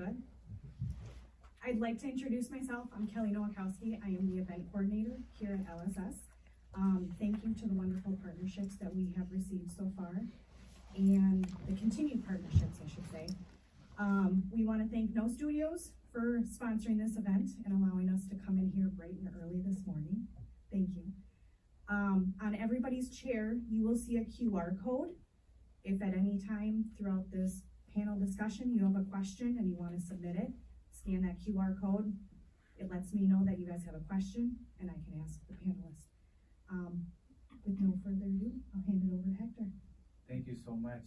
good. I'd like to introduce myself. I'm Kelly Nowakowski. I am the event coordinator here at LSS. Thank you to the wonderful partnerships that we have received so far, and the continued partnerships, I should say. We want to thank No Studios for sponsoring this event and allowing us to come in here bright and early this morning. Thank you. On everybody's chair, you will see a QR code. If at any time throughout this panel discussion you have a question and you want to submit it, scan that QR code. It lets me know that you guys have a question and I can ask the panelists. With no further ado, I'll hand it over to Hector. Thank you so much.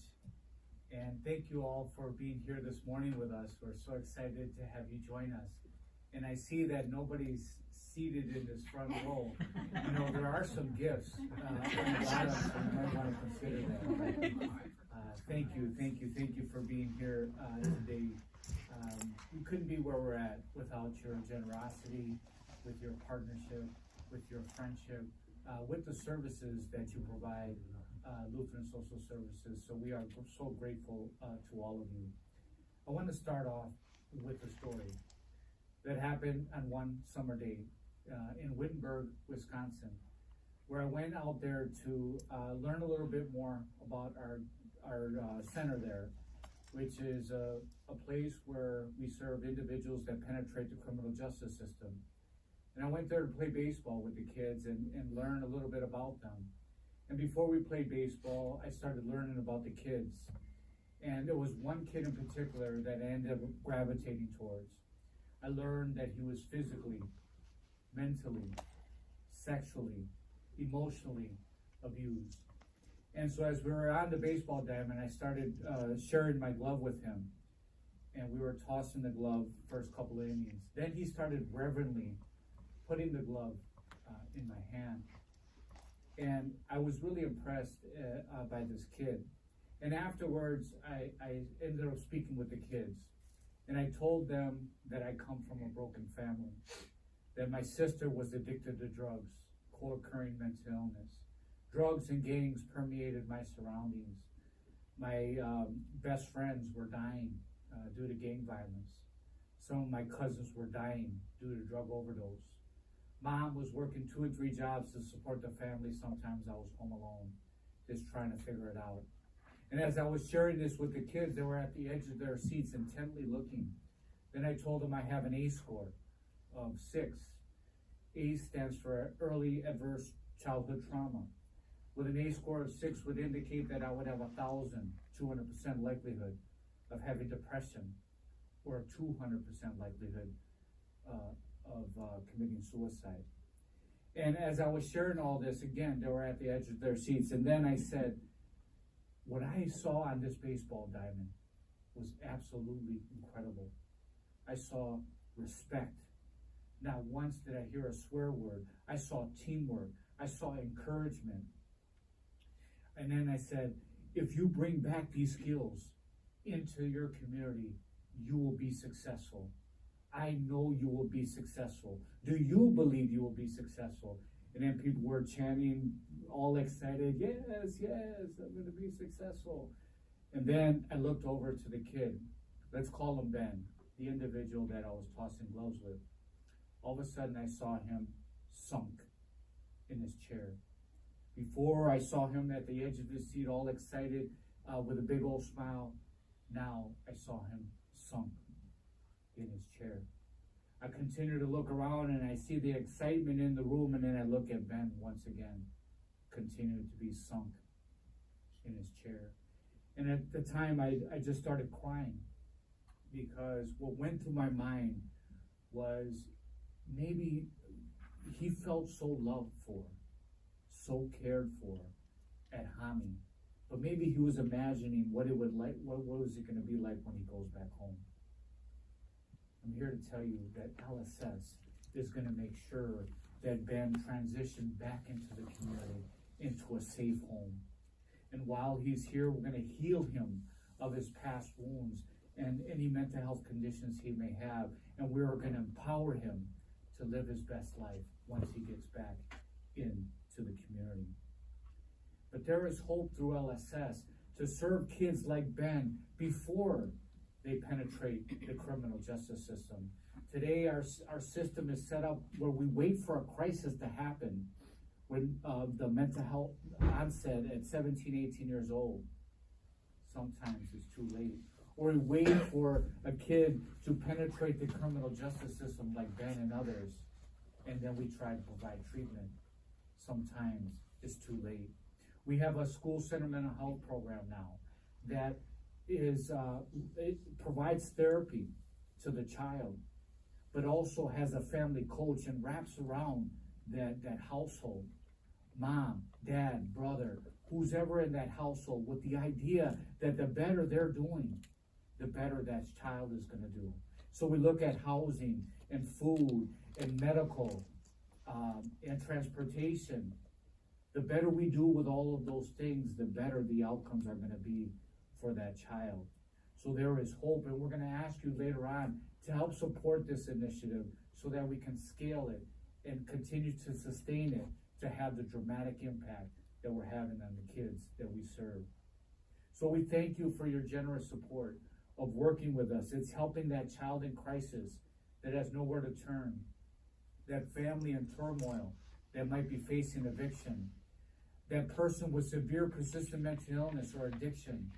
And thank you all for being here this morning with us. We're so excited to have you join us. And I see that nobody's seated in this front row. You know, there are some gifts on the bottom, so you might want to consider that. Thank you for being here today. We couldn't be where we're at without your generosity, with your partnership, with your friendship, with the services that you provide, Lutheran Social Services. So we are so grateful to all of you. I want to start off with a story that happened on one summer day in Wittenberg, Wisconsin, where I went out there to learn a little bit more about our center there, which is a place where we serve individuals that penetrate the criminal justice system. And I went there to play baseball with the kids and learn a little bit about them. And before we played baseball, I started learning about the kids. And there was one kid in particular that I ended up gravitating towards. I learned that he was physically, mentally, sexually, emotionally abused. And so as we were on the baseball diamond, I started sharing my glove with him. And we were tossing the glove first couple of innings. Then he started reverently putting the glove in my hand. And I was really impressed by this kid. And afterwards, I ended up speaking with the kids. And I told them that I come from a broken family, that my sister was addicted to drugs, co-occurring mental illness. Drugs and gangs permeated my surroundings. My best friends were dying due to gang violence. Some of my cousins were dying due to drug overdose. Mom was working 2 and 3 jobs to support the family. Sometimes I was home alone, just trying to figure it out. And as I was sharing this with the kids, they were at the edge of their seats intently looking. Then I told them I have an A score of 6. A stands for Early Adverse Childhood Trauma. With an A score of 6 would indicate that I would have 1,200% likelihood of having depression, or a 200% likelihood of committing suicide. And as I was sharing all this, again, they were at the edge of their seats. And then I said, what I saw on this baseball diamond was absolutely incredible. I saw respect. Not once did I hear a swear word. I saw teamwork. I saw encouragement. And then I said, if you bring back these skills into your community, you will be successful. I know you will be successful. Do you believe you will be successful? And then people were chanting, all excited, yes, I'm going to be successful. And then I looked over to the kid, let's call him Ben, the individual that I was tossing gloves with. All of a sudden I saw him sunk in his chair. Before I saw him at the edge of his seat, all excited, with a big old smile. Now I saw him sunk in his chair. I continue to look around and I see the excitement in the room, and then I look at Ben once again, continuing to be sunk in his chair. And at the time I just started crying, because what went through my mind was maybe he felt so loved for, so cared for at Hami, but maybe he was imagining what it would like, what was it going to be like when he goes back home. I'm here to tell you that LSS is going to make sure that Ben transitioned back into the community, into a safe home. And while he's here, we're going to heal him of his past wounds and any mental health conditions he may have. And we're going to empower him to live his best life once he gets back into the community. But there is hope through LSS to serve kids like Ben before they penetrate the criminal justice system. Today, our system is set up where we wait for a crisis to happen when the mental health onset at 17, 18 years old. Sometimes it's too late. Or we wait for a kid to penetrate the criminal justice system like Ben and others, and then we try to provide treatment. Sometimes it's too late. We have a school center mental health program now that is it provides therapy to the child, but also has a family coach and wraps around that household, mom, dad, brother, who's ever in that household, with the idea that the better they're doing, the better that child is going to do. So we look at housing and food and medical and transportation. The better we do with all of those things, the better the outcomes are going to be for that child. So there is hope, and we're going to ask you later on to help support this initiative so that we can scale it and continue to sustain it to have the dramatic impact that we're having on the kids that we serve. So we thank you for your generous support of working with us. It's helping that child in crisis that has nowhere to turn, that family in turmoil that might be facing eviction, that person with severe persistent mental illness or addiction,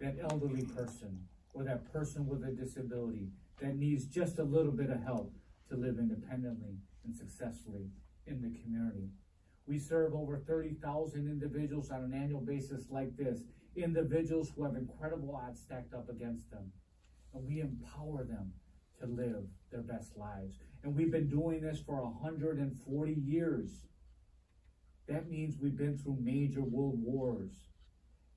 that elderly person, or that person with a disability that needs just a little bit of help to live independently and successfully in the community. We serve over 30,000 individuals on an annual basis like this, individuals who have incredible odds stacked up against them. And we empower them to live their best lives. And we've been doing this for 140 years. That means we've been through major world wars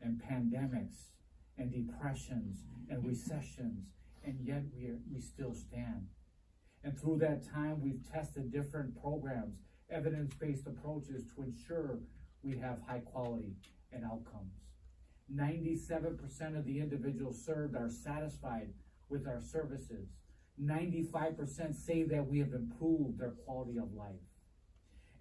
and pandemics and depressions and recessions, and yet we still stand. And through that time, we've tested different programs, evidence-based approaches to ensure we have high quality and outcomes. 97% of the individuals served are satisfied with our services. 95% say that we have improved their quality of life.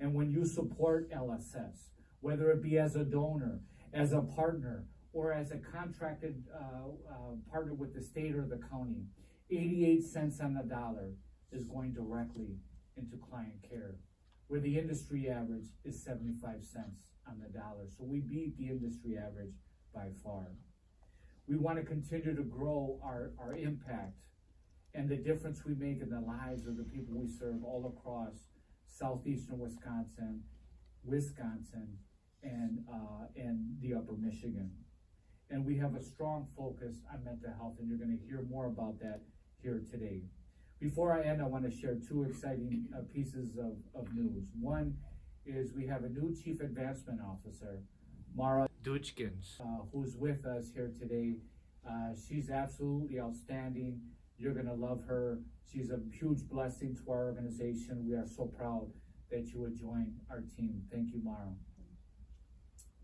And when you support LSS, whether it be as a donor, as a partner, or as a contracted partner with the state or the county, 88 cents on the dollar is going directly into client care, where the industry average is 75 cents on the dollar. So we beat the industry average by far. We want to continue to grow our impact and the difference we make in the lives of the people we serve all across southeastern Wisconsin, and the upper Michigan. And we have a strong focus on mental health, and you're going to hear more about that here today. Before I end, I want to share two exciting pieces of news. One is we have a new Chief Advancement Officer, Mara Dutchkins, who's with us here today. She's absolutely outstanding. You're going to love her. She's a huge blessing to our organization. We are so proud that you would join our team. Thank you, Mara.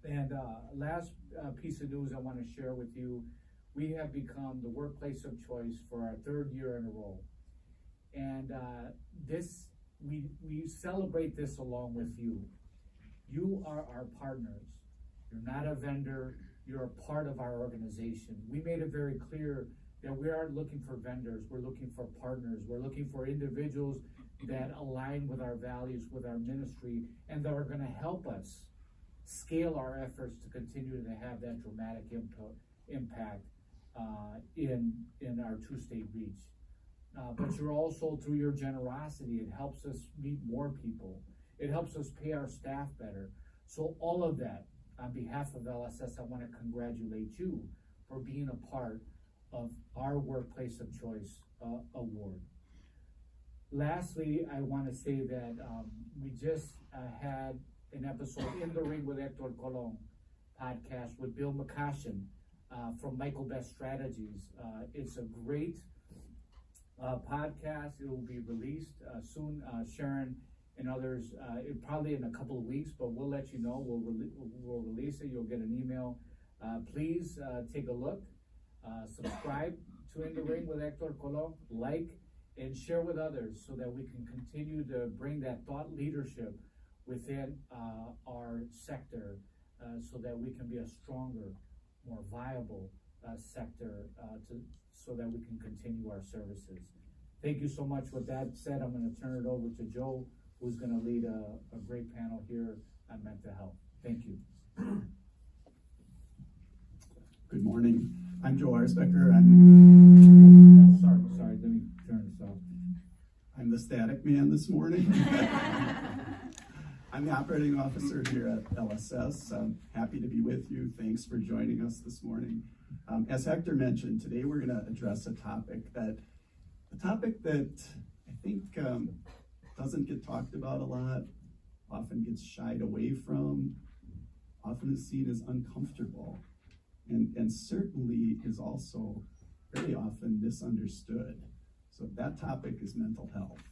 And last piece of news I want to share with you, we have become the workplace of choice for our third year in a row. And we celebrate this along with you. You are our partners. You're not a vendor. You're a part of our organization. We made it very clear that we aren't looking for vendors. We're looking for partners. We're looking for individuals that align with our values, with our ministry, and that are going to help us scale our efforts to continue to have that dramatic impact in our two-state reach. But you're also, through your generosity, it helps us meet more people. It helps us pay our staff better. So all of that, on behalf of LSS, I want to congratulate you for being a part of our Workplace of Choice award. Lastly, I want to say that we just had an episode in the Ring with Hector Colon podcast with Bill McCoshen from Michael Best Strategies. It's a great podcast. It will be released soon. Sharon and others, probably in a couple of weeks, but we'll let you know. We'll release it. You'll get an email. Please take a look. Subscribe to In the Ring with Hector Colon. Like and share with others so that we can continue to bring that thought leadership within our sector so that we can be a stronger, more viable sector to so that we can continue our services. Thank you so much. With that said, I'm going to turn it over to Joe, who's going to lead a great panel here on mental health. Thank you. Good morning. I'm Joe Arsbecker. Sorry, let me turn this off. I'm the static man this morning. I'm the operating officer here at LSS. I'm happy to be with you. Thanks for joining us this morning. As Hector mentioned, today we're going to address a topic that I think doesn't get talked about a lot, often gets shied away from, often is seen as uncomfortable, and certainly is also very often misunderstood. So that topic is mental health.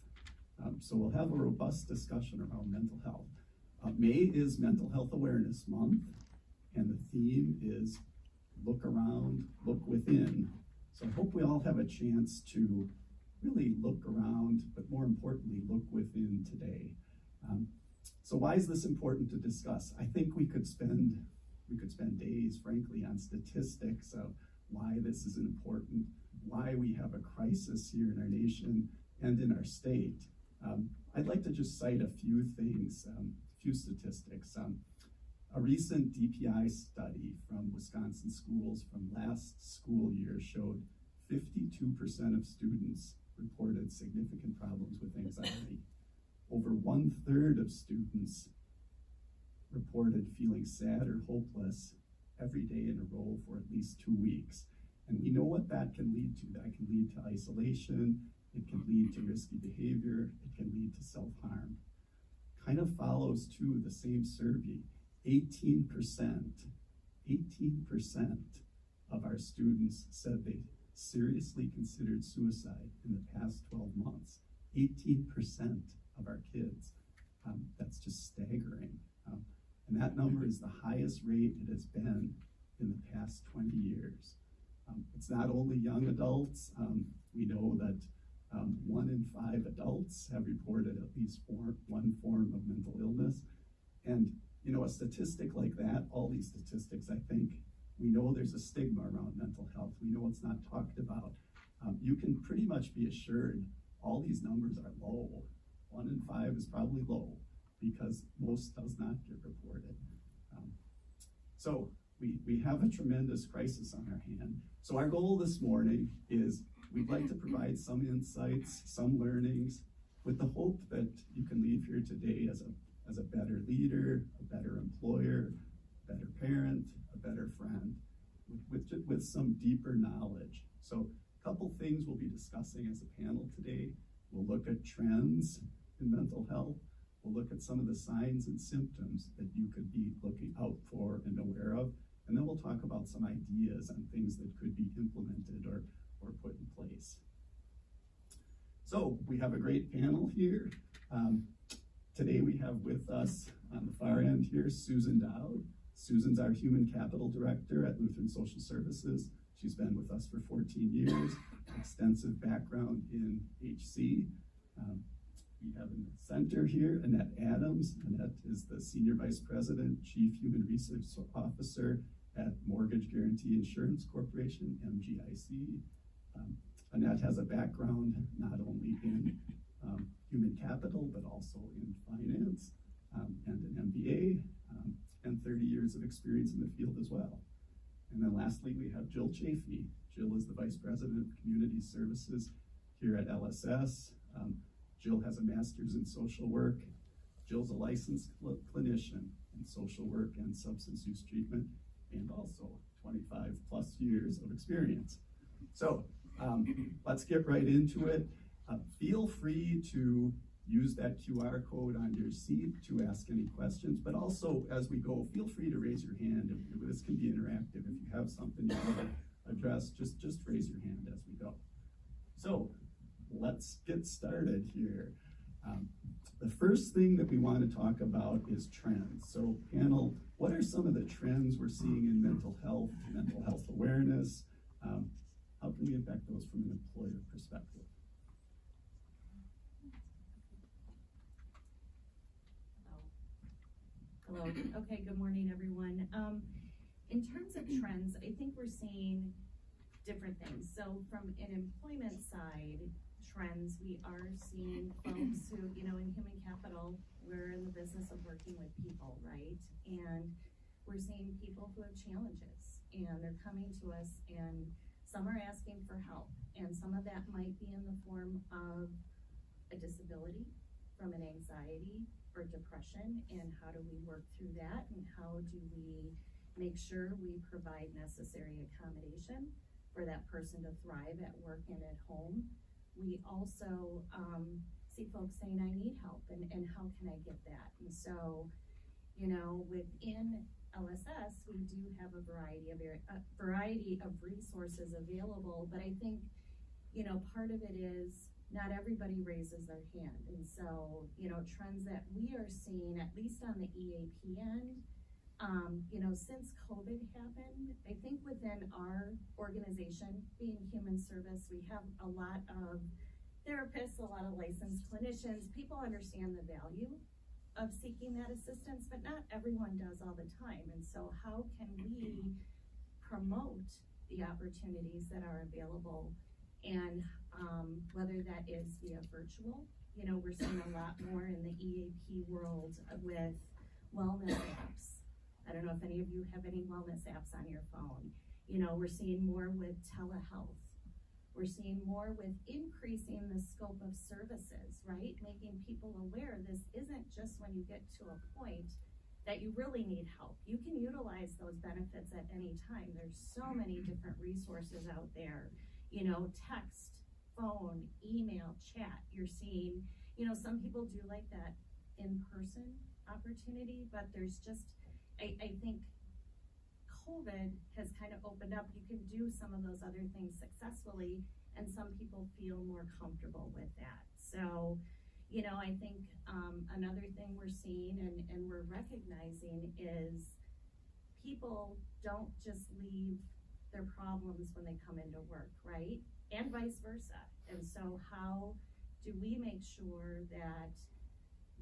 So we'll have a robust discussion around mental health. May is Mental Health Awareness Month, and the theme is look around, look within. So I hope we all have a chance to really look around, but more importantly, look within today. So why is this important to discuss? I think we could spend days, frankly, on statistics of why this is important, why we have a crisis here in our nation and in our state. I'd like to just cite a few things, a few statistics. A recent DPI study from Wisconsin schools from last school year showed 52% of students reported significant problems with anxiety. Over 1/3 of students reported feeling sad or hopeless every day in a row for at least 2 weeks. And we know what that can lead to. That can lead to isolation, it can lead to risky behavior, it can lead to self-harm. Kind of follows too the same survey. 18% of our students said they seriously considered suicide in the past 12 months. 18% of our kids. That's just staggering. And that number is the highest rate it has been in the past 20 years. It's not only young adults. We know that 1 in 5 adults have reported at least one form of mental illness. And you know, a statistic like that, all these statistics, I think, we know there's a stigma around mental health. We know it's not talked about. You can pretty much be assured all these numbers are low. 1 in 5 is probably low because most does not get reported. So we have a tremendous crisis on our hand. So our goal this morning is we'd like to provide some insights, some learnings, with the hope that you can leave here today as a better leader, a better employer, a better parent, a better friend, with some deeper knowledge. So a couple things we'll be discussing as a panel today. We'll look at trends in mental health. We'll look at some of the signs and symptoms that you could be looking out for and aware of. And then we'll talk about some ideas on things that could be implemented or put in place. So we have a great panel here. Today we have with us on the far end here, Susan Dowd. Susan's our Human Capital Director at Lutheran Social Services. She's been with us for 14 years, extensive background in HC. We have in the center here, Annette Adams. Annette is the Senior Vice President, Chief Human Resource Officer at Mortgage Guarantee Insurance Corporation, MGIC. Annette has a background not only in human capital, but also in finance and an MBA, and 30 years of experience in the field as well. And then lastly, we have Jill Chafee. Jill is the Vice President of Community Services here at LSS. Jill has a master's in social work. Jill's a licensed clinician in social work and substance use treatment, and also 25 plus years of experience. So let's get right into it. Feel free to use that QR code on your seat to ask any questions, but also as we go, feel free to raise your hand. This can be interactive. If you have something you want to address, just raise your hand as we go. So let's get started here. The first thing that we want to talk about is trends. So panel, what are some of the trends we're seeing in mental health awareness? How can we impact those from an employer perspective? Hello. Okay, good morning, everyone. In terms of trends, I think we're seeing different things. So from an employment side, trends, we are seeing folks who, you know, in human capital, we're in the business of working with people, right? And we're seeing people who have challenges, and they're coming to us, and some are asking for help, and some of that might be in the form of a disability, from an anxiety or depression, and how do we work through that, and how do we make sure we provide necessary accommodation for that person to thrive at work and at home. We also see folks saying, I need help, and how can I get that? And so, you know, within LSS, we do have a variety of resources available, but I think, you know, part of it is not everybody raises their hand. And so, you know, trends that we are seeing, at least on the EAP end, you know, since COVID happened, I think within our organization, being human service, we have a lot of therapists, a lot of licensed clinicians. People understand the value of seeking that assistance, but not everyone does all the time. And so how can we promote the opportunities that are available, and whether that is via virtual, you know, we're seeing a lot more in the EAP world with wellness apps. I don't know if any of you have any wellness apps on your phone. You know, we're seeing more with telehealth. We're seeing more with increasing the scope of services, right? Making people aware this isn't just when you get to a point that you really need help. You can utilize those benefits at any time. There's so many different resources out there. You know, text, phone, email, chat. You're seeing, you know, some people do like that in-person opportunity, but there's just, I think COVID has kind of opened up. You can do some of those other things successfully, and some people feel more comfortable with that. So, you know, I think another thing we're seeing and we're recognizing is people don't just leave their problems when they come into work, right? And vice versa. And so how do we make sure that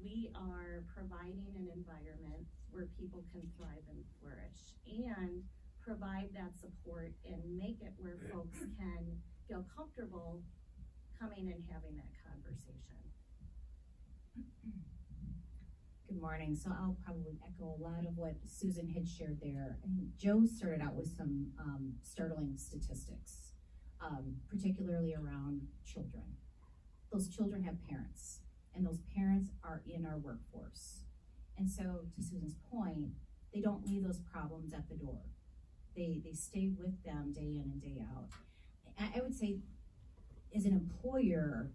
we are providing an environment where people can thrive and flourish, and provide that support and make it where folks can feel comfortable coming and having that conversation. Good morning. So I'll probably echo a lot of what Susan had shared there. And Joe started out with some startling statistics, particularly around children. Those children have parents, and those parents are in our workforce. And so, to Susan's point, they don't leave those problems at the door. They stay with them day in and day out. I would say, as an employer,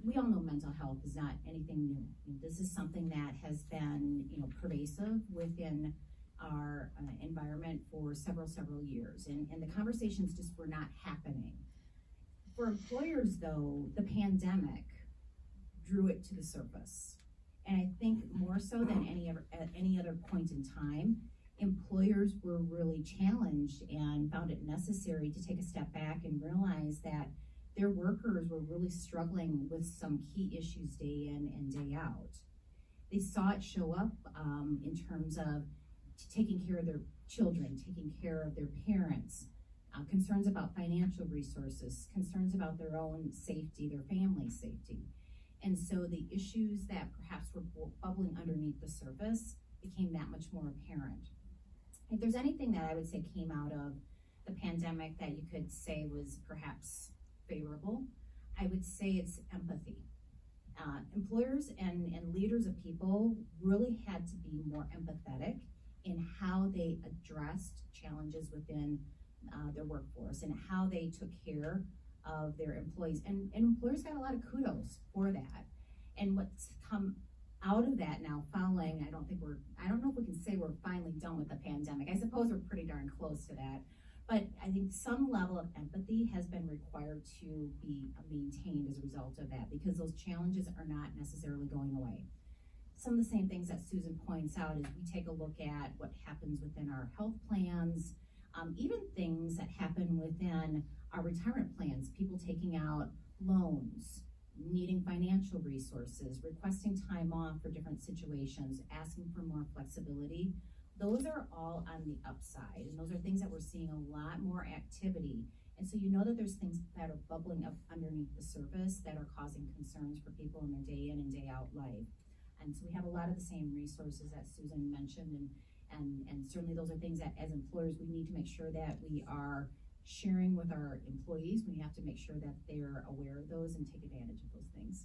we all know mental health is not anything new. This is something that has been, you know, pervasive within our environment for several years, and the conversations just were not happening. For employers, though, the pandemic drew it to the surface. And I think more so than at any other point in time, employers were really challenged and found it necessary to take a step back and realize that their workers were really struggling with some key issues day in and day out. They saw it show up in terms of taking care of their children, taking care of their parents, concerns about financial resources, concerns about their own safety, their family's safety. And so the issues that perhaps were bubbling underneath the surface became that much more apparent. If there's anything that I would say came out of the pandemic that you could say was perhaps favorable, I would say it's empathy. Employers and leaders of people really had to be more empathetic in how they addressed challenges within their workforce and how they took care of their employees. And employers got a lot of kudos for that. And what's come out of that now following, I don't know if we can say we're finally done with the pandemic. I suppose we're pretty darn close to that. But I think some level of empathy has been required to be maintained as a result of that, because those challenges are not necessarily going away. Some of the same things that Susan points out is we take a look at what happens within our health plans, even things that happen within our retirement plans, people taking out loans, needing financial resources, requesting time off for different situations, asking for more flexibility. Those are all on the upside, and those are things that we're seeing a lot more activity. And so you know that there's things that are bubbling up underneath the surface that are causing concerns for people in their day in and day out life. And so we have a lot of the same resources that Susan mentioned, and certainly those are things that as employers we need to make sure that we are sharing with our employees. We have to make sure that they're aware of those and take advantage of those things.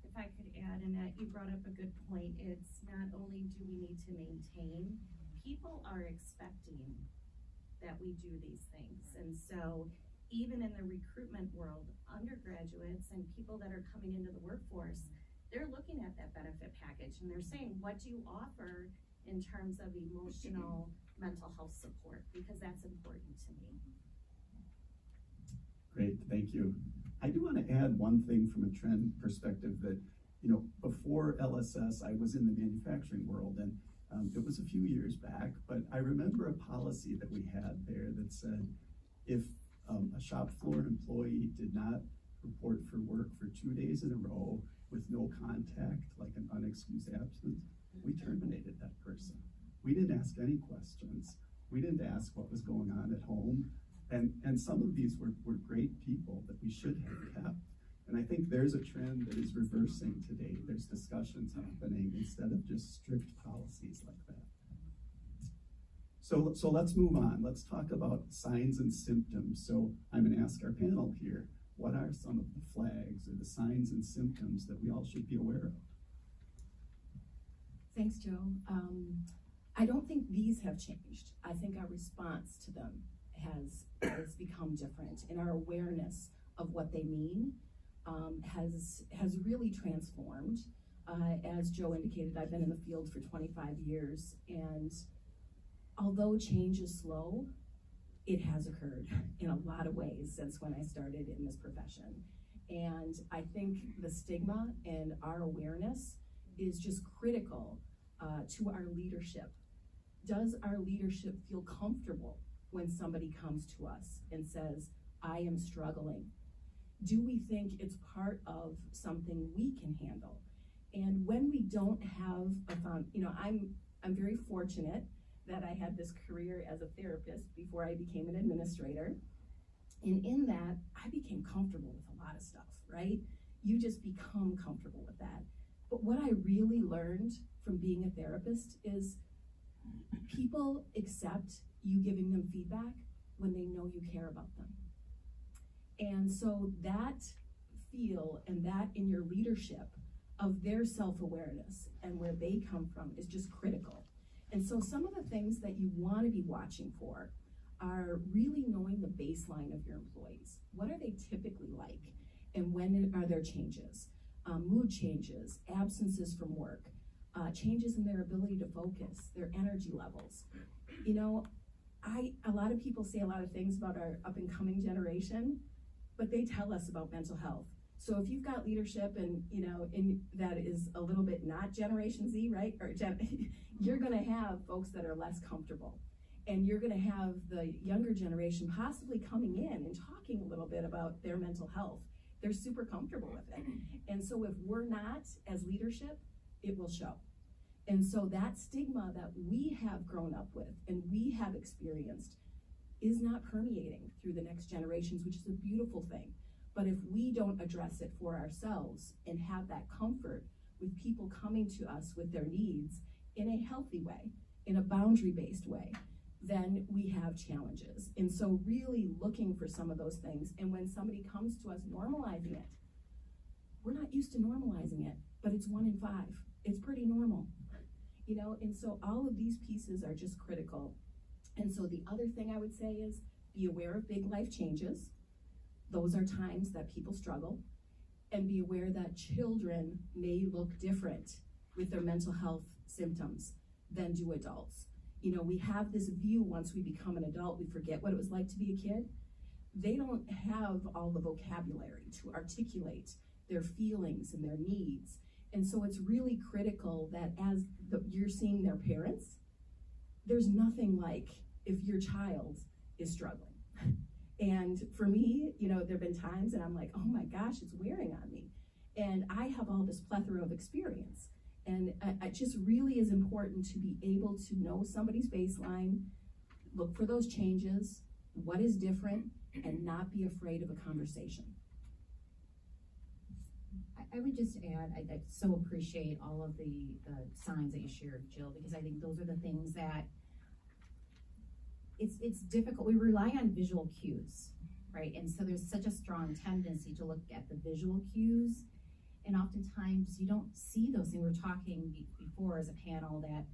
If I could add, Annette, you brought up a good point. It's not only do we need to maintain, people are expecting that we do these things. And so even in the recruitment world, undergraduates and people that are coming into the workforce, they're looking at that benefit package and they're saying, what do you offer in terms of emotional, mental health support? Because that's important to me. Great, thank you. I do want to add one thing from a trend perspective that, before LSS, I was in the manufacturing world, and it was a few years back, but I remember a policy that we had there that said if a shop floor employee did not report for work for 2 days in a row with no contact, like an unexcused absence, we terminated that person. We didn't ask any questions. We didn't ask what was going on at home. And some of these were great people that we should have kept. And I think there's a trend that is reversing today. There's discussions happening instead of just strict policies like that. So let's move on. Let's talk about signs and symptoms. So I'm going to ask our panel here, what are some of the flags or the signs and symptoms that we all should be aware of? Thanks, Joe. I don't think these have changed. I think our response to them has become different, and our awareness of what they mean has really transformed. As Joe indicated, I've been in the field for 25 years, and although change is slow, it has occurred in a lot of ways since when I started in this profession. And I think the stigma and our awareness is just critical to our leadership. Does our leadership feel comfortable when somebody comes to us and says, I am struggling? Do we think it's part of something we can handle? And when we don't have I'm very fortunate that I had this career as a therapist before I became an administrator. And in that, I became comfortable with a lot of stuff, right? You just become comfortable with that. But what I really learned from being a therapist is people accept you giving them feedback when they know you care about them. And so that feel and that in your leadership of their self-awareness and where they come from is just critical. And so some of the things that you want to be watching for are really knowing the baseline of your employees. What are they typically like? And when are there changes? Mood changes, absences from work, changes in their ability to focus, their energy levels. A lot of people say a lot of things about our up and coming generation, but they tell us about mental health. So if you've got leadership and that is a little bit not Generation Z, right? Or you're gonna have folks that are less comfortable. And you're gonna have the younger generation possibly coming in and talking a little bit about their mental health. They're super comfortable with it. And so if we're not, as leadership, it will show. And so that stigma that we have grown up with and we have experienced is not permeating through the next generations, which is a beautiful thing. But if we don't address it for ourselves and have that comfort with people coming to us with their needs in a healthy way, in a boundary-based way, then we have challenges. And so really looking for some of those things. And when somebody comes to us normalizing it, we're not used to normalizing it, but it's 1 in 5. It's pretty normal, and so all of these pieces are just critical. And so the other thing I would say is be aware of big life changes. Those are times that people struggle, and be aware that children may look different with their mental health symptoms than do adults. We have this view once we become an adult, we forget what it was like to be a kid. They don't have all the vocabulary to articulate their feelings and their needs. And so it's really critical that as you're seeing their parents, there's nothing like if your child is struggling. And for me, there've been times and I'm like, oh my gosh, it's wearing on me. And I have all this plethora of experience. And it just really is important to be able to know somebody's baseline, look for those changes, what is different and not be afraid of a conversation. I would just add, I so appreciate all of the signs that you shared, Jill, because I think those are the things that it's difficult. We rely on visual cues, right? And so there's such a strong tendency to look at the visual cues, and oftentimes you don't see those things. We were talking before as a panel that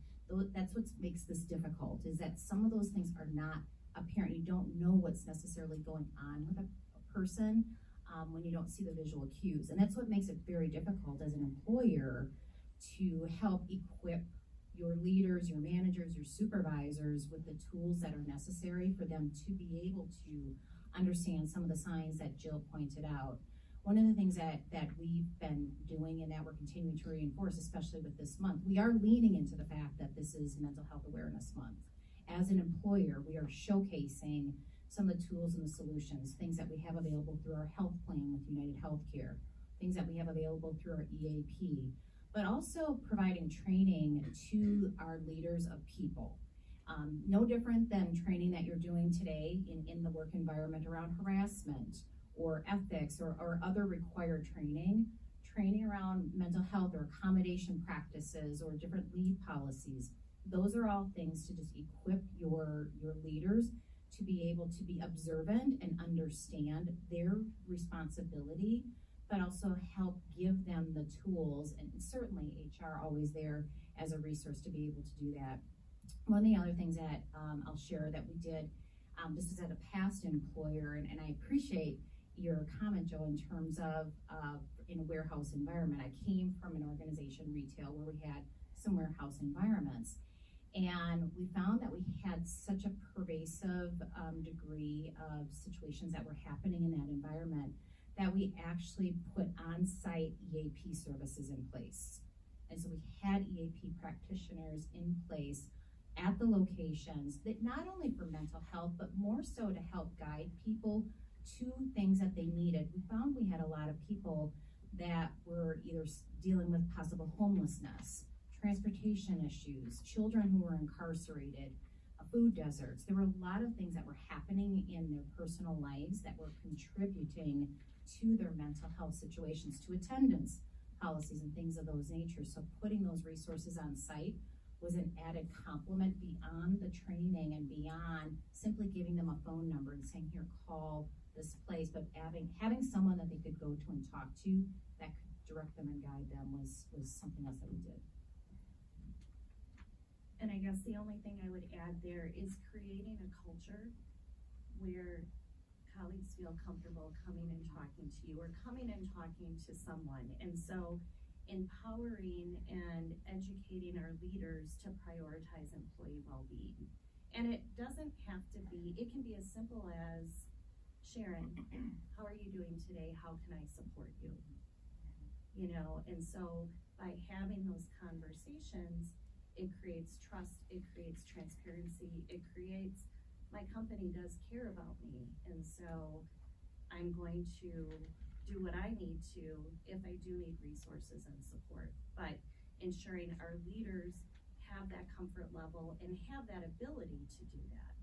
that's what makes this difficult, is that some of those things are not apparent. You don't know what's necessarily going on with a person when you don't see the visual cues. And that's what makes it very difficult as an employer to help equip your leaders, your managers, your supervisors with the tools that are necessary for them to be able to understand some of the signs that Jill pointed out. One of the things that we've been doing and that we're continuing to reinforce, especially with this month, we are leaning into the fact that this is Mental Health Awareness Month. As an employer, we are showcasing some of the tools and the solutions, things that we have available through our health plan with United Healthcare, things that we have available through our EAP, but also providing training to our leaders of people. No different than training that you're doing today in the work environment around harassment or ethics or other required training around mental health or accommodation practices or different leave policies. Those are all things to just equip your leaders to be able to be observant and understand their responsibility, but also help give them the tools, and certainly HR always there as a resource to be able to do that. One of the other things that I'll share that we did, this is at a past employer, and I appreciate your comment, Joe, in terms of in a warehouse environment. I came from an organization, retail, where we had some warehouse environments. And we found that we had such a pervasive degree of situations that were happening in that environment that we actually put on-site EAP services in place. And so we had EAP practitioners in place at the locations that not only for mental health, but more so to help guide people to things that they needed. We found we had a lot of people that were either dealing with possible homelessness, transportation issues, children who were incarcerated, food deserts. There were a lot of things that were happening in their personal lives that were contributing to their mental health situations, to attendance policies and things of those natures. So putting those resources on site was an added complement beyond the training and beyond simply giving them a phone number and saying, here, call this place, but having someone that they could go to and talk to that could direct them and guide them was something else that we did. And I guess the only thing I would add there is creating a culture where colleagues feel comfortable coming and talking to you or coming and talking to someone. And so empowering and educating our leaders to prioritize employee well-being. And it doesn't have to be, it can be as simple as, Sharon, how are you doing today? How can I support you? You know, and so by having those conversations, it creates trust, it creates transparency, it creates, my company does care about me, and so I'm going to do what I need to if I do need resources and support. But ensuring our leaders have that comfort level and have that ability to do that.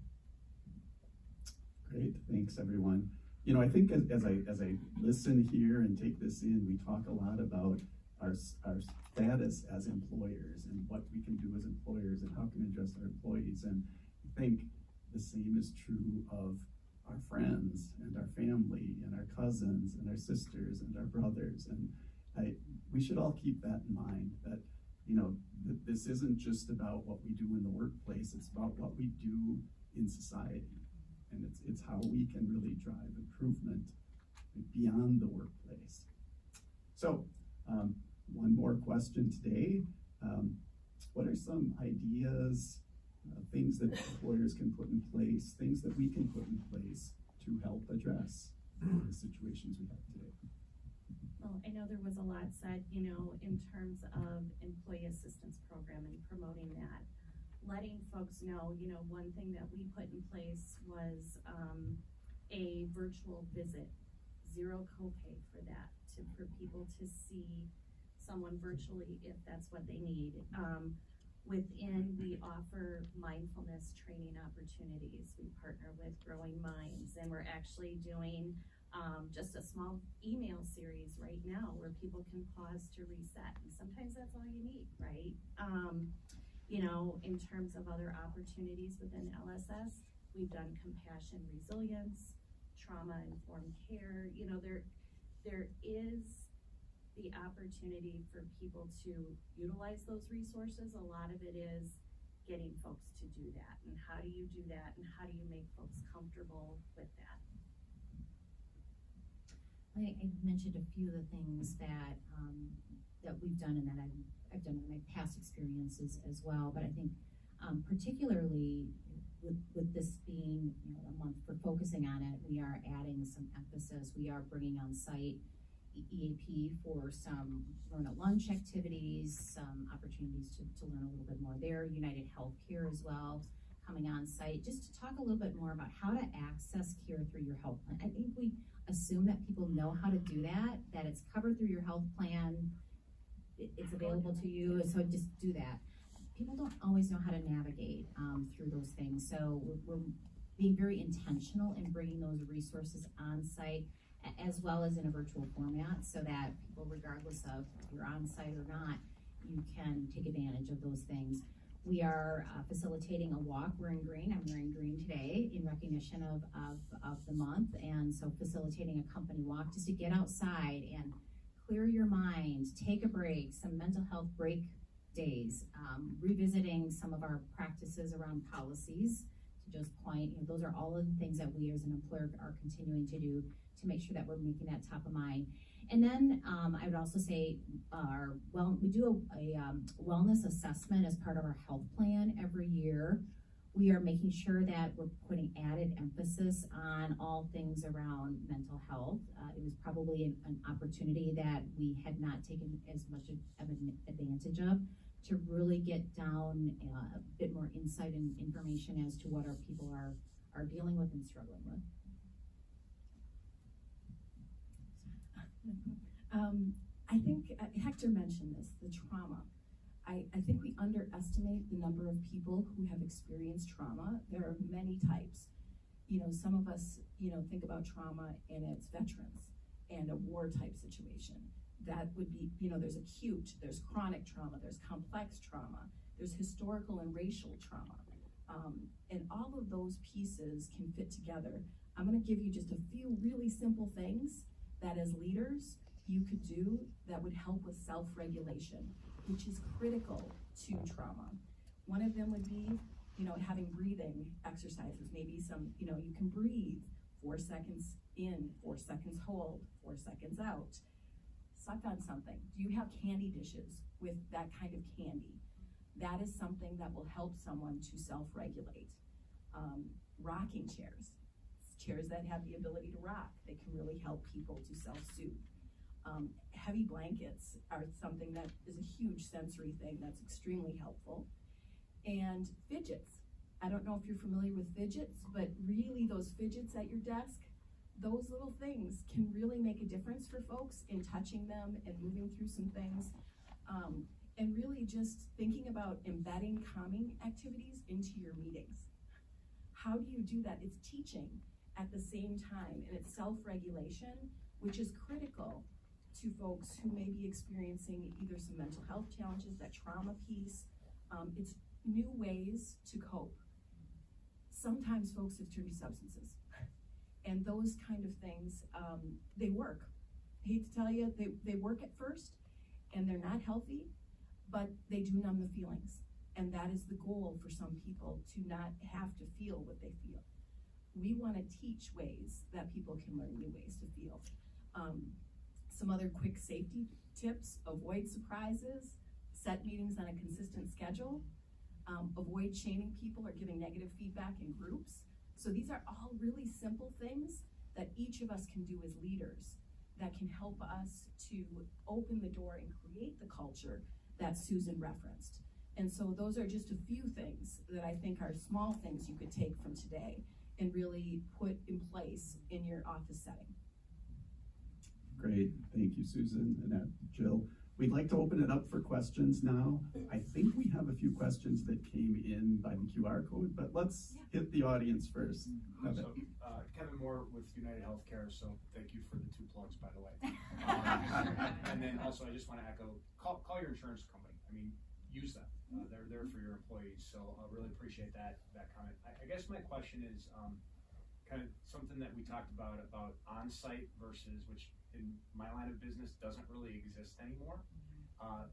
Great, thanks everyone. You know, I think as I listen here and take this in, we talk a lot about our status as employers and what we can do as employers and how can we address our employees. And I think the same is true of our friends and our family and our cousins and our sisters and our brothers. And we should all keep that in mind, that, you know, this isn't just about what we do in the workplace, it's about what we do in society. And it's how we can really drive improvement beyond the workplace. So, one more question today. What are some ideas, things that employers can put in place, things that we can put in place to help address the situations we have today? Well, I know there was a lot said, you know, in terms of employee assistance program and promoting that. Letting folks know, you know, one thing that we put in place was a virtual visit, zero copay for that, for people to see someone virtually if that's what they need. Within, we offer mindfulness training opportunities. We partner with Growing Minds, and we're actually doing just a small email series right now where people can pause to reset. And sometimes that's all you need, right? You know, in terms of other opportunities within LSS, we've done compassion resilience, trauma-informed care. You know, there is the opportunity for people to utilize those resources. A lot of it is getting folks to do that. And how do you do that? And how do you make folks comfortable with that? I mentioned a few of the things that that we've done and that I've done in my past experiences as well. But I think particularly with this being, you know, a month for focusing on it, we are adding some emphasis. We are bringing on site EAP for some learn at lunch activities, some opportunities to learn a little bit more there. United Healthcare as well coming on site, just to talk a little bit more about how to access care through your health plan. I think we assume that people know how to do that it's covered through your health plan, it's available to you, so just do that. People don't always know how to navigate through those things, so we're being very intentional in bringing those resources on site as well as in a virtual format, so that people, regardless of if you're on site or not, you can take advantage of those things. We are facilitating a walk. We're in green. I'm wearing green today in recognition of the month, and so facilitating a company walk just to get outside and clear your mind, take a break, some mental health break days, revisiting some of our practices around policies. To Joe's point, you know, those are all of the things that we as an employer are continuing to do to make sure that we're making that top of mind. And then I would also say we do a wellness assessment as part of our health plan every year. We are making sure that we're putting added emphasis on all things around mental health. It was probably an opportunity that we had not taken as much of an advantage of, to really get down a bit more insight and information as to what our people are dealing with and struggling with. I think Hector mentioned this, the trauma. I think we underestimate the number of people who have experienced trauma. There are many types. You know, some of us, you know, think about trauma and it's veterans and a war type situation. That would be, you know, there's acute, there's chronic trauma, there's complex trauma, there's historical and racial trauma. And all of those pieces can fit together. I'm gonna give you just a few really simple things that as leaders you could do that would help with self-regulation, which is critical to trauma. One of them would be, you know, having breathing exercises, maybe some, you know, you can breathe 4 seconds in, 4 seconds hold, 4 seconds out. Suck on something. Do you have candy dishes with that kind of candy? That is something that will help someone to self-regulate. Rocking chairs, chairs that have the ability to rock, they can really help people to self-soothe. Heavy blankets are something that is a huge sensory thing that's extremely helpful. And fidgets. I don't know if you're familiar with fidgets, but really those fidgets at your desk, those little things can really make a difference for folks in touching them and moving through some things. And really just thinking about embedding calming activities into your meetings. How do you do that? It's teaching at the same time, and it's self-regulation, which is critical to folks who may be experiencing either some mental health challenges, that trauma piece. It's new ways to cope. Sometimes folks have turned to substances, and those kind of things, they work. I hate to tell you, they work at first, and they're not healthy, but they do numb the feelings. And that is the goal for some people, to not have to feel what they feel. We want to teach ways that people can learn new ways to feel. Some other quick safety tips: avoid surprises, set meetings on a consistent schedule, avoid chaining people or giving negative feedback in groups. So these are all really simple things that each of us can do as leaders that can help us to open the door and create the culture that Susan referenced. And so those are just a few things that I think are small things you could take from today and really put in place in your office setting. Great, thank you, Susan and Jill. we'd like to open it up for questions now. I think we have a few questions that came in by the QR code, but let's hit the audience first. So, Kevin Moore with United Healthcare, so thank you for the 2 plugs, by the way. And then also, I just want to echo, call your insurance company. I mean, use them. They're there for your employees, so I really appreciate that comment. I guess my question is kind of something that we talked about on-site versus, which in my line of business doesn't really exist anymore.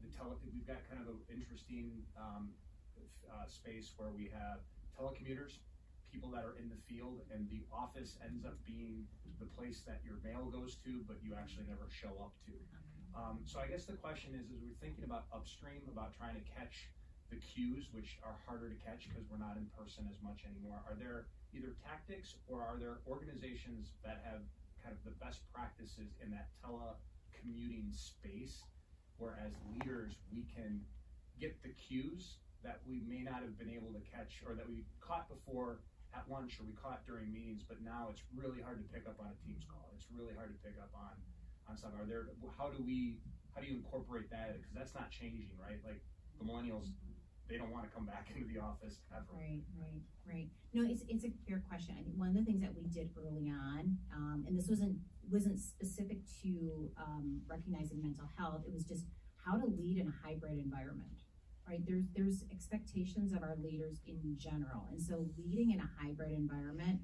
We've got kind of an interesting space where we have telecommuters, people that are in the field, and the office ends up being the place that your mail goes to, but you actually never show up to. So I guess the question is we're thinking about upstream, about trying to catch the cues, which are harder to catch because we're not in person as much anymore. Are there either tactics or are there organizations that have kind of the best practices in that telecommuting space, where as leaders we can get the cues that we may not have been able to catch, or that we caught before at lunch, or we caught during meetings, but now it's really hard to pick up on a Teams call. It's really hard to pick up on something. How do you incorporate that? Because that's not changing, right? Like the millennials, they don't want to come back into the office ever. Right. No, it's a fair question. I think one of the things that we did early on, and this wasn't specific to recognizing mental health, it was just how to lead in a hybrid environment. Right, there's expectations of our leaders in general, and so leading in a hybrid environment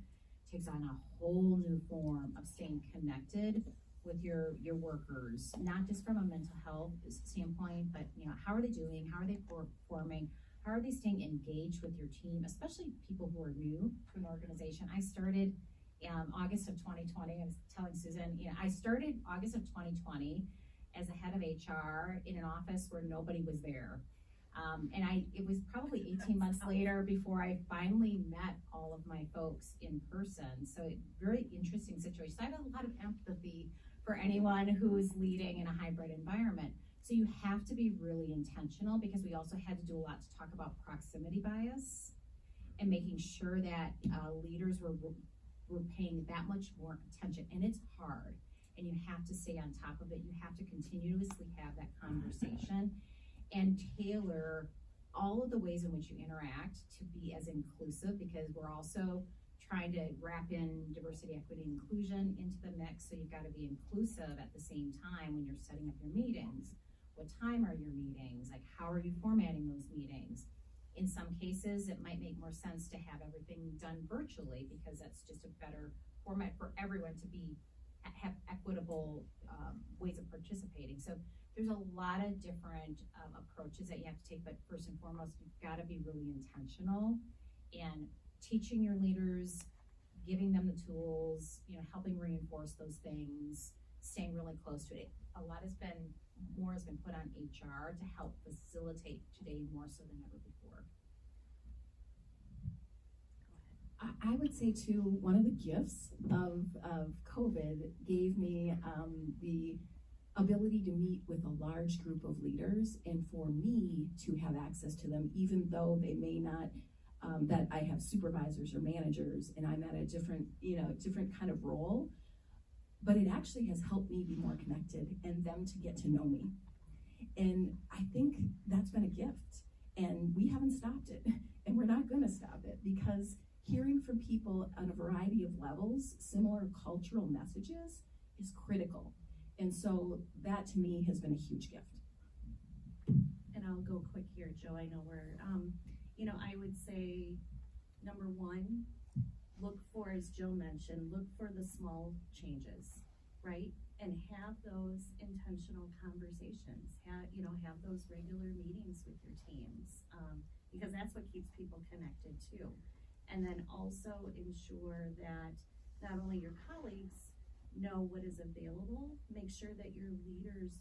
takes on a whole new form of staying connected with your workers, not just from a mental health standpoint, but how are they doing, how are they performing, how are they staying engaged with your team, especially people who are new to an organization. I started August of 2020. I was telling Susan, I started August of 2020 as a head of HR in an office where nobody was there. It was probably 18 months later before I finally met all of my folks in person. So very interesting situation. So I have a lot of empathy for anyone who's leading in a hybrid environment. So you have to be really intentional, because we also had to do a lot to talk about proximity bias and making sure that leaders were paying that much more attention. And it's hard, and you have to stay on top of it. You have to continuously have that conversation and tailor all of the ways in which you interact to be as inclusive, because we're also trying to wrap in diversity, equity, and inclusion into the mix. So you've got to be inclusive at the same time when you're setting up your meetings. What time are your meetings? Like, how are you formatting those meetings? In some cases, it might make more sense to have everything done virtually, because that's just a better format for everyone to have equitable ways of participating. So there's a lot of different approaches that you have to take, but first and foremost, you've got to be really intentional and teaching your leaders, giving them the tools, helping reinforce those things, staying really close to it. More has been put on HR to help facilitate today more so than ever before. I would say too, one of the gifts of COVID gave me the ability to meet with a large group of leaders, and for me to have access to them, even though they may not, that I have supervisors or managers and I'm at a different kind of role, but it actually has helped me be more connected and them to get to know me. And I think that's been a gift, and we haven't stopped it, and we're not gonna stop it, because hearing from people on a variety of levels, similar cultural messages, is critical. And so that to me has been a huge gift. And I'll go quick here, Joe. I know we're, I would say, number one, look for, as Joe mentioned, look for the small changes, right? And have those intentional conversations. Have those regular meetings with your teams, because that's what keeps people connected too. And then also ensure that not only your colleagues know what is available, make sure that your leaders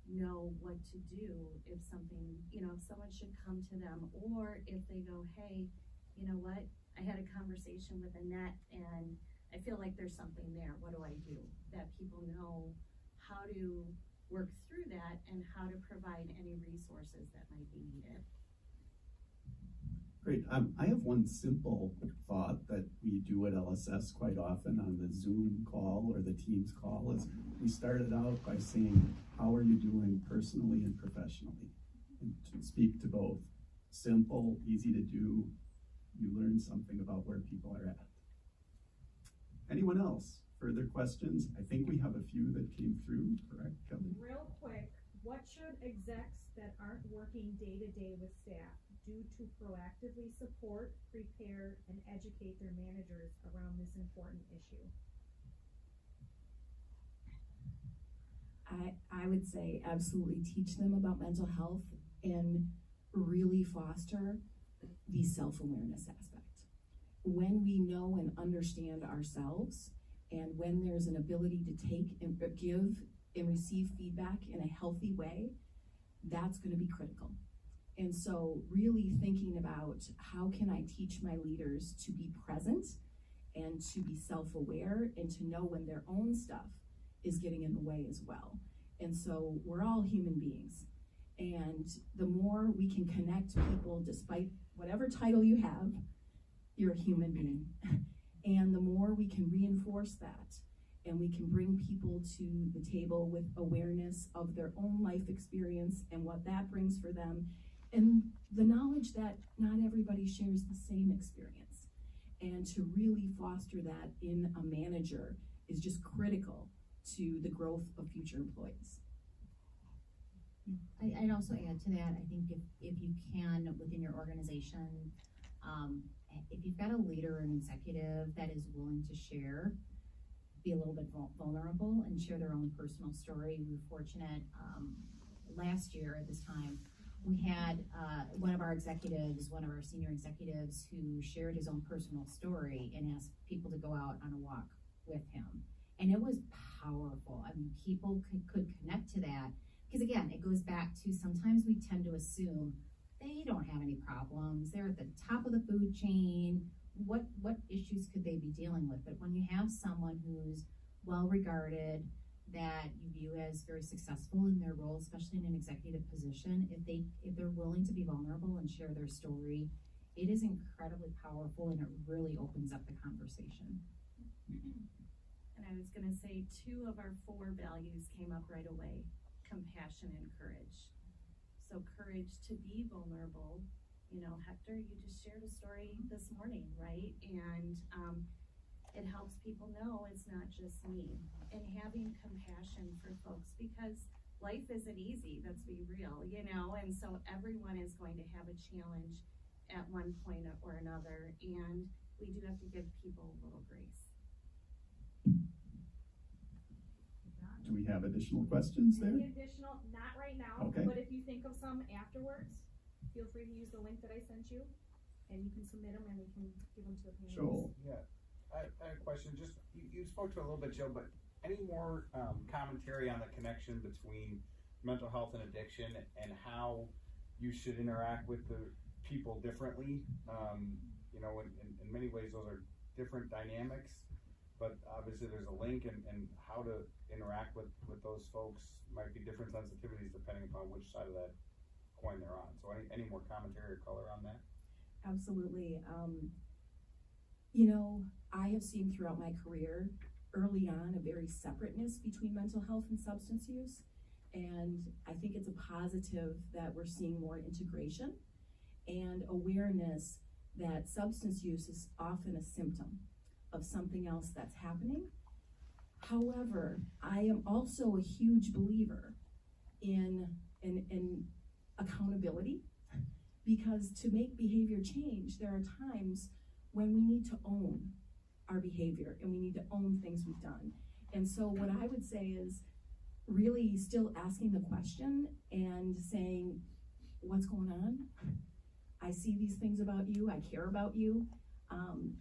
know what to do if something, if someone should come to them, or if they go, hey, you know what, I had a conversation with Annette and I feel like there's something there, what do I do? That people know how to work through that and how to provide any resources that might be needed. Great. I have one simple thought that we do at LSS quite often on the Zoom call or the Teams call. Is we started out by saying, how are you doing personally and professionally? And to speak to both. Simple, easy to do, you learn something about where people are at. Anyone else? Further questions? I think we have a few that came through, correct, Kelly? Real quick, what should execs that aren't working day-to-day with staff do to proactively support, prepare, and educate their managers around this important issue? I would say absolutely teach them about mental health and really foster the self-awareness aspect. When we know and understand ourselves, and when there's an ability to take and give and receive feedback in a healthy way, that's going to be critical. And so really thinking about how can I teach my leaders to be present and to be self-aware and to know when their own stuff is getting in the way as well. And so we're all human beings. And the more we can connect people, despite whatever title you have, you're a human being. And the more we can reinforce that, and we can bring people to the table with awareness of their own life experience and what that brings for them, and the knowledge that not everybody shares the same experience. And to really foster that in a manager is just critical to the growth of future employees. I'd also add to that, I think if you can, within your organization, if you've got a leader or an executive that is willing to share, be a little bit vulnerable and share their own personal story. We were fortunate last year at this time, we had one of our senior executives who shared his own personal story and asked people to go out on a walk with him. And it was powerful. I mean, people could connect to that. Because again, it goes back to sometimes we tend to assume they don't have any problems. They're at the top of the food chain. What issues could they be dealing with? But when you have someone who's well regarded, that you view as very successful in their role, especially in an executive position, if they're willing to be vulnerable and share their story, it is incredibly powerful and it really opens up the conversation. And I was gonna say 2 of our 4 values came up right away: compassion and courage. So courage to be vulnerable. You know, Hector, you just shared a story this morning, right? And it helps people know it's not just me. And having compassion for folks, because life isn't easy, let's be real, you know? And so everyone is going to have a challenge at one point or another, and we do have to give people a little grace. Do we have additional questions there? Any additional, not right now, Okay. but if you think of some afterwards, feel free to use the link that I sent you, and you can submit them and we can give them to the panelists. Joel. Yeah, I had a question. Just you spoke to it a little bit, Joe, but any more commentary on the connection between mental health and addiction and how you should interact with the people differently? You know, in many ways, those are different dynamics, but obviously there's a link, and how to interact with those folks might be different sensitivities depending upon which side of that coin they're on. So any more commentary or color on that? Absolutely. You know, I have seen throughout my career early on a very separateness between mental health and substance use. And I think it's a positive that we're seeing more integration and awareness that substance use is often a symptom of something else that's happening. However, I am also a huge believer in accountability, because to make behavior change, there are times when we need to own our behavior and we need to own things we've done. And so what I would say is really still asking the question and saying, what's going on? I see these things about you, I care about you,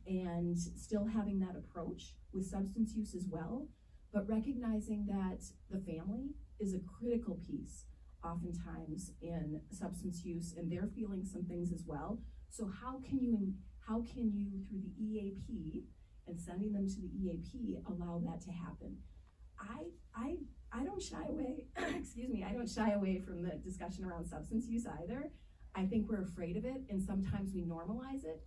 and still having that approach with substance use as well, but recognizing that the family is a critical piece oftentimes in substance use, and they're feeling some things as well. So how can you through the EAP and sending them to the EAP allow that to happen? I don't shy away, excuse me, I don't shy away from the discussion around substance use either. I think we're afraid of it, and sometimes we normalize it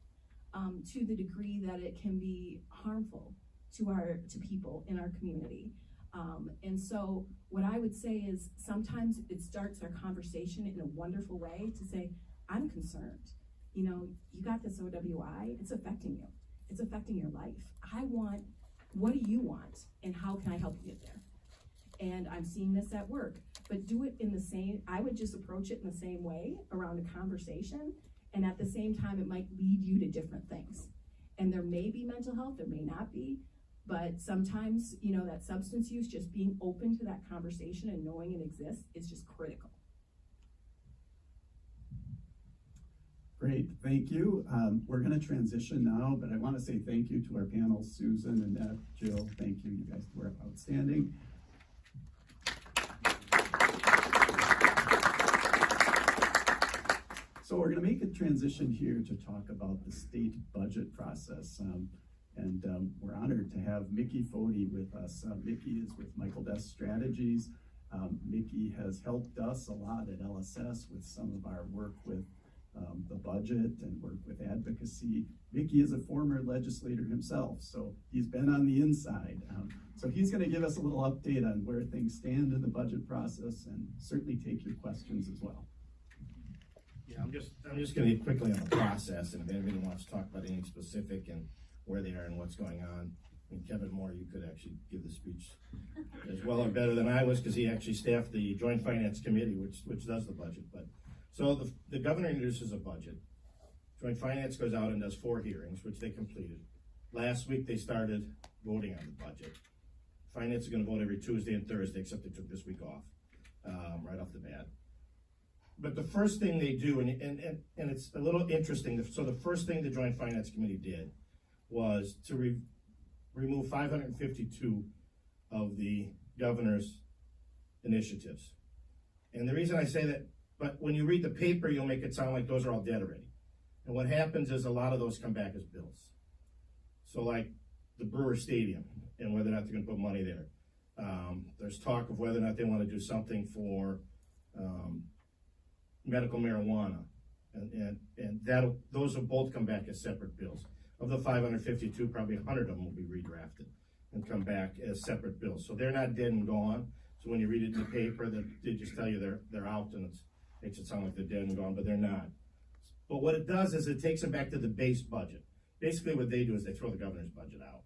to the degree that it can be harmful to people in our community. And so what I would say is sometimes it starts our conversation in a wonderful way to say, I'm concerned. You know, you got this OWI, it's affecting you. It's affecting your life. What do you want? And how can I help you get there? And I'm seeing this at work, but do it in the same, I would just approach it in the same way around a conversation. And at the same time, it might lead you to different things. And there may be mental health, there may not be, but sometimes, you know, that substance use, just being open to that conversation and knowing it exists is just critical. Great, thank you. We're going to transition now, but I want to say thank you to our panel, Susan, Annette, Jill. Thank you. You guys were outstanding. So we're going to make a transition here to talk about the state budget process. We're honored to have Mickey Fody with us. Mickey is with Michael Best Strategies. Mickey has helped us a lot at LSS with some of our work with the budget and work with advocacy. Mickey is a former legislator himself, so he's been on the inside. So he's going to give us a little update on where things stand in the budget process and certainly take your questions as well. Yeah, I'm just going to get quickly on the process, and if anybody wants to talk about anything specific and where they are and what's going on, I mean, Kevin Moore, you could actually give the speech as well or better than I was, because he actually staffed the Joint Finance Committee, which does the budget. But so the governor introduces a budget. Joint Finance goes out and does 4 hearings, which they completed. Last week they started voting on the budget. Finance is going to vote every Tuesday and Thursday, except they took this week off, right off the bat. But the first thing they do, and it's a little interesting, so the first thing the Joint Finance Committee did was to remove 552 of the governor's initiatives. And the reason I say that, but when you read the paper, you'll make it sound like those are all dead already. And what happens is a lot of those come back as bills. So like the Brewer Stadium and whether or not they're going to put money there. There's talk of whether or not they want to do something for medical marijuana. And those will both come back as separate bills. Of the 552, probably 100 of them will be redrafted and come back as separate bills. So they're not dead and gone. So when you read it in the paper, they just tell you they're out, and it makes it sound like they're dead and gone, but they're not. But what it does is it takes them back to the base budget. Basically what they do is they throw the governor's budget out,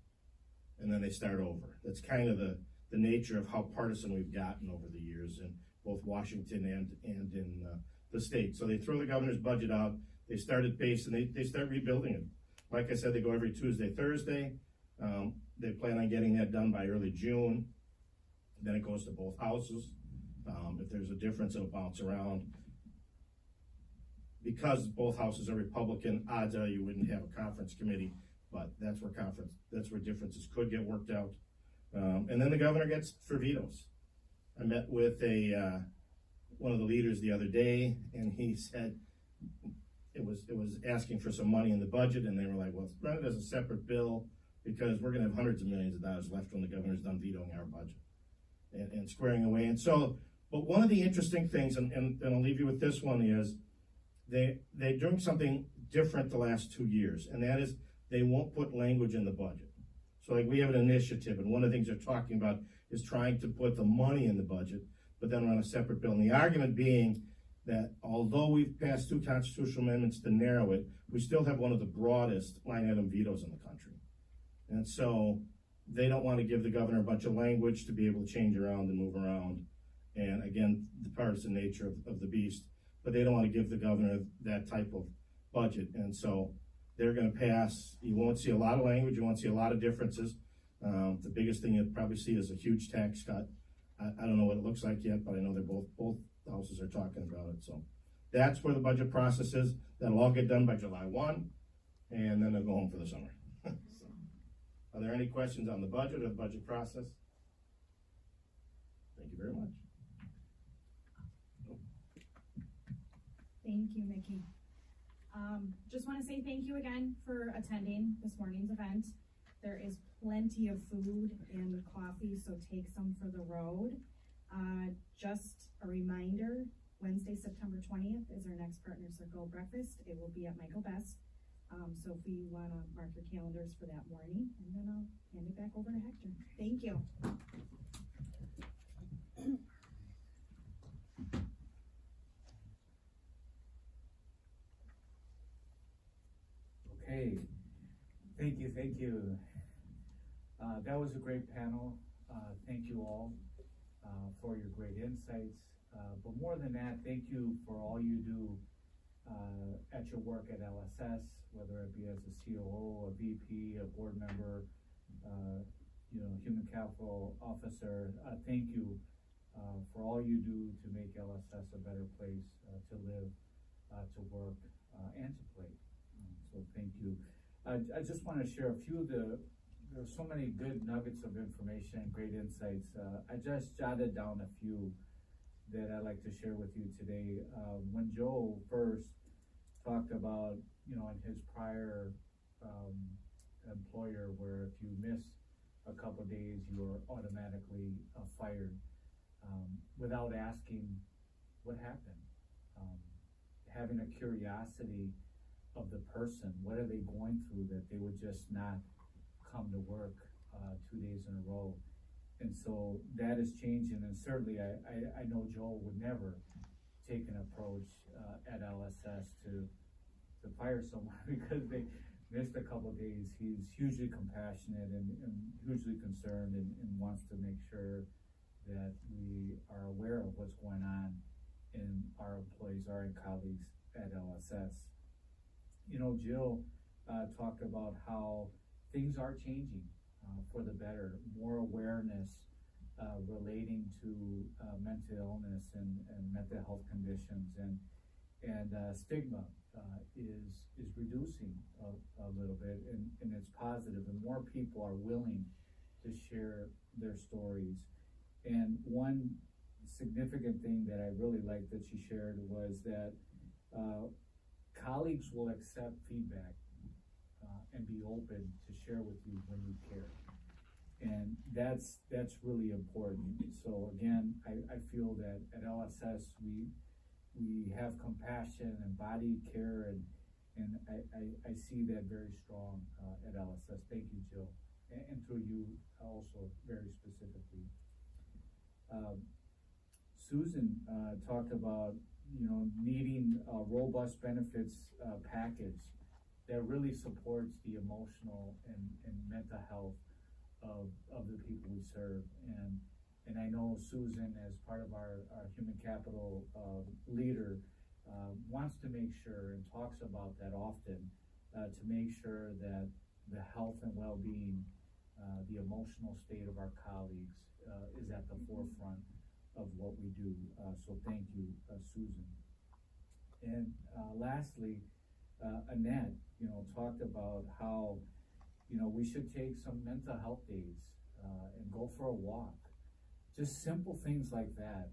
and then they start over. That's kind of the nature of how partisan we've gotten over the years in both Washington and in the state. So they throw the governor's budget out, they start at base, and they start rebuilding it. Like I said, they go every Tuesday, Thursday. They plan on getting that done by early June. Then it goes to both houses. If there's a difference, it'll bounce around. Because both houses are Republican, odds are you wouldn't have a conference committee, but that's where differences could get worked out. And then the governor gets for vetoes. I met with one of the leaders the other day, and he said it was asking for some money in the budget, and they were like, well, run it as a separate bill, because we're gonna have hundreds of millions of dollars left when the governor's done vetoing our budget and squaring away. And so, but one of the interesting things, and I'll leave you with this one, is they're doing something different the last 2 years, and that is they won't put language in the budget. So like we have an initiative, and one of the things they're talking about is trying to put the money in the budget, but then run a separate bill. And the argument being that although we've passed 2 constitutional amendments to narrow it, we still have one of the broadest line item vetoes in the country. And so they don't want to give the governor a bunch of language to be able to change around and move around. And again, the partisan nature of the beast, but they don't want to give the governor that type of budget. And so they're going to pass, you won't see a lot of language, you won't see a lot of differences. The biggest thing you'll probably see is a huge tax cut. I don't know what it looks like yet, but I know they're both houses are talking about it. So that's where the budget process is. That'll all get done by July 1, and then they'll go home for the summer. So, are there any questions on the budget or the budget process? Thank you very much. Thank you, Mickey. Just want to say thank you again for attending this morning's event. There is plenty of food and coffee, so take some for the road. Just a reminder, Wednesday, September 20th is our next Partner Circle breakfast. It will be at Michael Best. So if you want to mark your calendars for that morning, and then I'll hand it back over to Hector. Thank you. thank you. That was a great panel. Thank you all for your great insights. But more than that, thank you for all you do at your work at LSS, whether it be as a COO, a VP, a board member, human capital officer. Thank you for all you do to make LSS a better place to live, to work, and to play. So thank you. I just want to share a few of there's so many good nuggets of information and great insights. I just jotted down a few that I'd like to share with you today. When Joe first talked about, in his prior employer, where if you miss a couple days, you are automatically fired without asking what happened. Having a curiosity of the person, what are they going through that they would just not come to work 2 days in a row. And so that is changing, and certainly I know Joel would never take an approach at LSS to fire someone because they missed a couple of days. He's hugely compassionate and hugely concerned and wants to make sure that we are aware of what's going on in our employees, our colleagues at LSS. Jill talked about how things are changing for the better, more awareness relating to mental illness and mental health conditions, and stigma is reducing a little bit, and it's positive, and more people are willing to share their stories. And one significant thing that I really liked that she shared was that colleagues will accept feedback and be open to share with you when you care. And that's really important. So again, I feel that at LSS we have compassion and body care, and I see that very strong at LSS. Thank you, Jill, and through you also very specifically. Susan talked about needing a robust benefits package that really supports the emotional and mental health of the people we serve. And I know Susan, as part of our human capital leader, wants to make sure and talks about that often to make sure that the health and well-being, the emotional state of our colleagues is at the forefront of what we do. So thank you, Susan. And lastly, Annette, talked about how, we should take some mental health days and go for a walk. Just simple things like that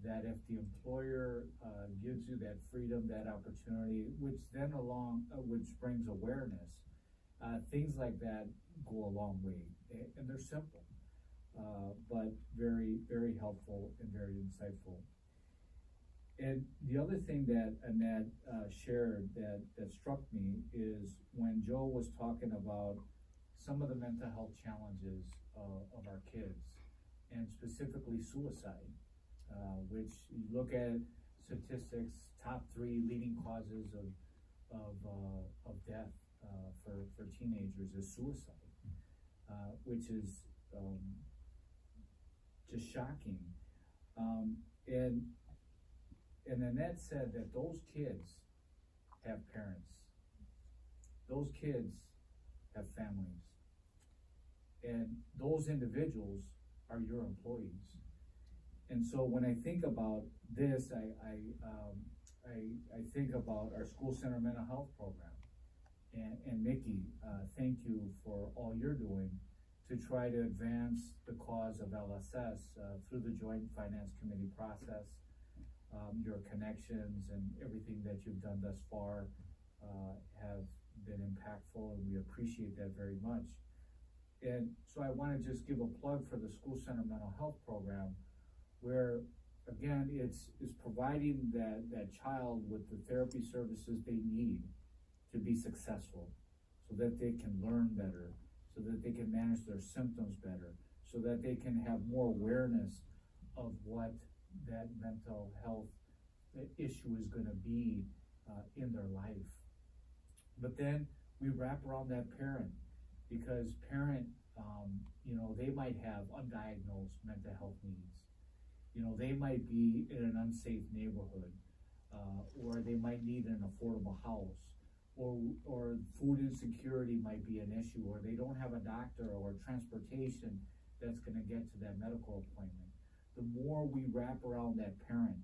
if the employer gives you that freedom, that opportunity, which then which brings awareness, things like that go a long way. And they're simple, but very, very helpful and very insightful. And the other thing that Annette shared that struck me is when Joe was talking about some of the mental health challenges of our kids, and specifically suicide, which you look at statistics, top 3 leading causes of death for teenagers is suicide, which is just shocking. And Annette said that those kids have parents. Those kids have families. And those individuals are your employees. And so when I think about this, I think about our school center mental health program. And Mickey, thank you for all you're doing to try to advance the cause of LSS through the Joint Finance Committee process. Your connections and everything that you've done thus far have been impactful, and we appreciate that very much. And so I want to just give a plug for the School Center Mental Health Program, where again, it's providing that child with the therapy services they need to be successful, so that they can learn better, so that they can manage their symptoms better, so that they can have more awareness of what that mental health issue is going to be in their life. But then we wrap around that parent because parent, they might have undiagnosed mental health needs. They might be in an unsafe neighborhood, or they might need an affordable house, or food insecurity might be an issue, or they don't have a doctor or transportation that's gonna get to that medical appointment. The more we wrap around that parent,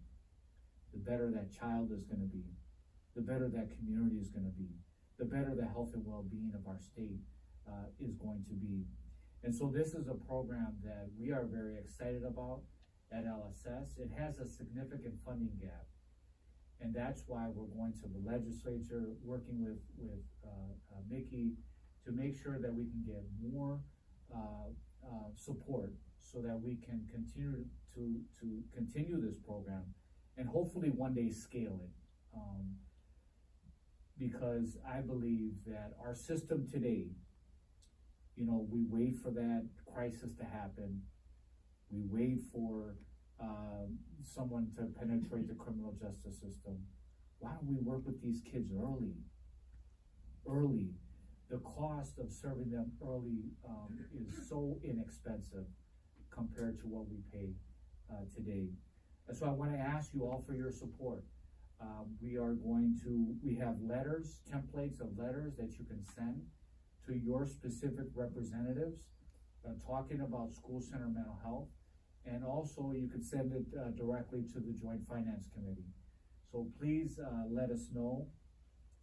the better that child is gonna be, the better that community is gonna be, the better the health and well-being of our state is going to be. And so this is a program that we are very excited about at LSS. It has a significant funding gap. And that's why we're going to the legislature, working with Mickey, to make sure that we can get more support so that we can continue to continue this program and hopefully one day scale it. Because I believe that our system today, we wait for that crisis to happen. We wait for someone to penetrate the criminal justice system. Why don't we work with these kids early? The cost of serving them early is so inexpensive compared to what we pay today. And so I want to ask you all for your support. We have letters, templates of letters that you can send to your specific representatives talking about school center mental health. And also you could send it directly to the Joint Finance Committee. So please let us know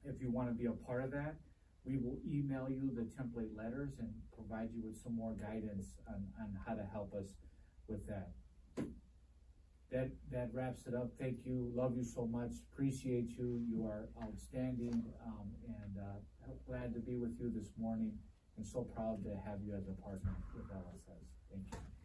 if you want to be a part of that. We will email you the template letters and provide you with some more guidance on how to help us with that. That wraps it up. Thank you. Love you so much. Appreciate you. You are outstanding, and glad to be with you this morning, and so proud to have you as a partner with LSS. Thank you.